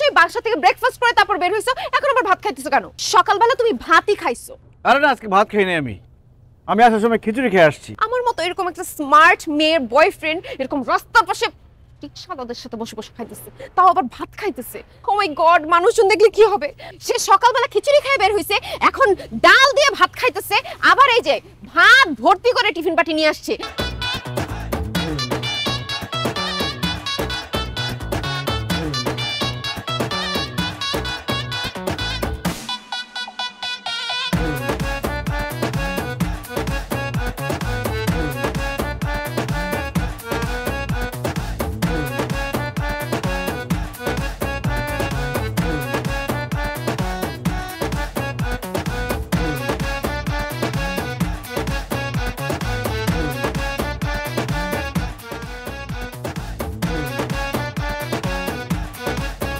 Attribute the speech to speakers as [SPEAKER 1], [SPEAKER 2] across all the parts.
[SPEAKER 1] নিশ্চয়ই বাসা থেকে ব্রেকফাস্ট করে তারপর বের হইছো, এখন আবার ভাত খাইতেছো কেন? সকালবেলা তুমি ভাতই খাইছো।
[SPEAKER 2] আরে না, আজকে ভাত খাইনি আমি আসার সময় খিচুড়ি খেয়ে আসছি।
[SPEAKER 1] আমার মতো এরকম একটা স্মার্ট মেয়ের বয়ফ্রেন্ড এরকম রাস্তার পাশে রিকশাওয়ালাদের সাথে বসে বসে খাইতেছে, তাও আবার ভাত খাইতেছে। ও মাই গড, মানুষজন দেখলে কি হবে? সে সকালবেলা খিচুড়ি খেয়ে বের হইছে, এখন ডাল দিয়ে ভাত খাইতেছে, আবার এই যে ভাত ভর্তি করে টিফিন পাটি নিয়ে আসছে।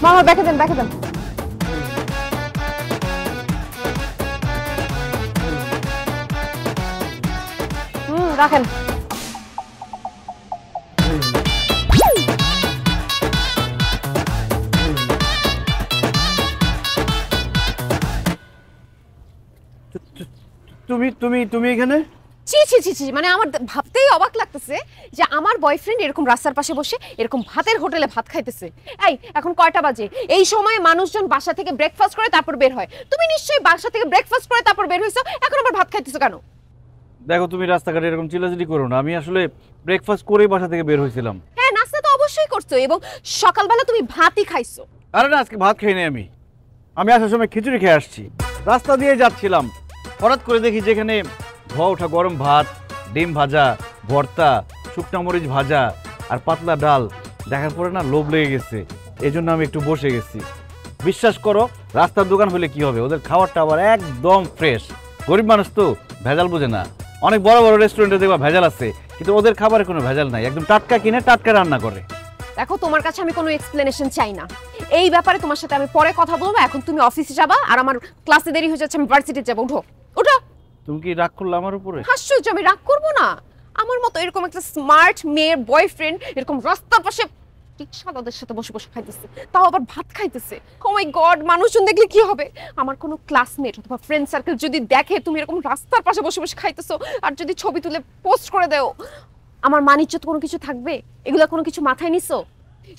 [SPEAKER 1] মামা ব্যাকে দেন, ব্যাকে দেন। রাখেন।
[SPEAKER 2] তুমি এখানে?
[SPEAKER 1] ছি ছি ছি ছি, মানে আমার ভাবতেই অবাক লাগতেছে যে আমার বয়ফ্রেন্ড এরকম রাস্তার পাশে বসে এরকম ভাতের হোটেলে ভাত খাইতেছে। এই এখন কয়টা বাজে? এই সময় মানুষজন বাসা থেকে ব্রেকফাস্ট করে তারপর বের হয়, তুমি নিশ্চয়ই বাসা থেকে ব্রেকফাস্ট করে তারপর বের হইছো, এখন আবার ভাত খাইতেছো কেন?
[SPEAKER 2] দেখো, তুমি রাস্তাঘাটে এরকম চিল্লাচিল্লি করো না। আমি আসলে ব্রেকফাস্ট করেই বাসা থেকে বের হয়েছিলাম।
[SPEAKER 1] হ্যাঁ, নাস্তা তো অবশ্যই করছো এবং সকালবেলা তুমি ভাতই খাইছো।
[SPEAKER 2] আরে না, আজকে ভাত খাইনি আমি আসার সময় খিচুড়ি খেয়ে আসছি। রাস্তা দিয়ে যাচ্ছিলাম, হঠাৎ করে দেখি যেখানে ধোয়া ওঠা গরম ভাত, ডিম ভাজা, ভর্তা, শুকনা মরিচ ভাজা আর পাতলা ডাল দেখার পরে না লোভ লেগে গেছে। এই জন্য আমি একটু বসে গেছি। বিশ্বাস করো, রাস্তার দোকান হলে কি হবে, ওদের খাবারটা আবার একদম ফ্রেশ। গরিব মানুষ তো ভেজাল বোঝে না। অনেক বড় বড় রেস্টুরেন্টে দেখবা ভেজাল আছে, কিন্তু ওদের খাবারে কোনো ভেজাল নাই, একদম টাটকা কিনে টাটকা রান্না করে।
[SPEAKER 1] দেখো, তোমার কাছে আমি কোনো এক্সপ্লেনেশন চাই না। এই ব্যাপারে তোমার সাথে আমি পরে কথা বলবো। এখন তুমি অফিসে যাবা আর আমার ক্লাসে দেরি হয়ে যাচ্ছে, আমি ভার্সিটি যাব। উঠো উঠো।
[SPEAKER 2] তুমি কি রাগ করলে আমার উপরে?
[SPEAKER 1] আশ্চর্য, আমি রাগ করবো না। আমার মতো এরকম একটা স্মার্ট মেয়ের বয়ফ্রেন্ড এরকম রাস্তার পাশে রিকশাওয়ালাদের সাথে বসে বসে খাইতেছে, তাও আবার ভাত খাইতেছে। ও মাই গড, মানুষজন দেখলে কি হবে? আমার কোনো ক্লাসমেট অথবা ফ্রেন্ড সার্কেল যদি দেখে তুমি এরকম রাস্তার পাশে বসে বসে খাইতেছো আর যদি ছবি তুলে পোস্ট করে দাও, আমার মানিজ্যত কোনো কিছু থাকবে? এগুলা কোনো কিছু মাথায় নিছো?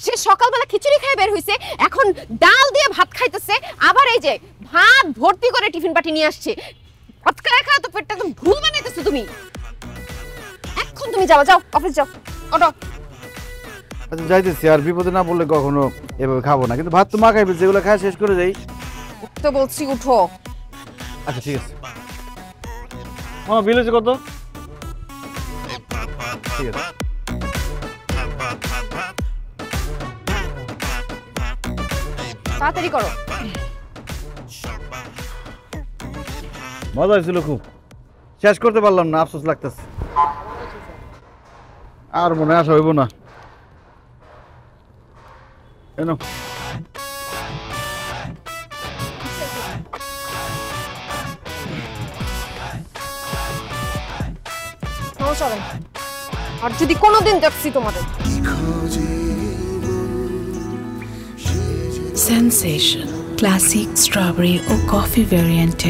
[SPEAKER 1] সে সকালবেলা খিচুড়ি খেয়ে বের হইছে, এখন ডাল দিয়ে ভাত খাইতেছে, আবার এই যে ভাত ভর্তি করে টিফিন পাটি নিয়ে আসছে। আজকে একা তো পেটটা একদম ভুল বানাইতেছো তুমি। এখন তুমি যাও, যাও অফিস যাও। ওঠো।
[SPEAKER 2] আচ্ছা যাইতেছি, আর বিপদে না বললে কখনো এভাবে খাবো না, কিন্তু ভাত তো মা খাইবে, যেগুলো খায় শেষ করে যাই।
[SPEAKER 1] উঠতে বলছি, উঠো।
[SPEAKER 2] আচ্ছা ঠিক আছে। মামা বিল হয়েছে কত? ঠিক আছে।
[SPEAKER 1] তাড়াতাড়ি করো।
[SPEAKER 2] মজা হয়েছিল খুব, শেষ করতে পারলাম না, আফসোস লাগতেছে। আর মনে আসা হইব না। কেন
[SPEAKER 1] আর যদি কোনোদিন দেখছি তোমাদের।
[SPEAKER 3] Sensation, classic strawberry or coffee variant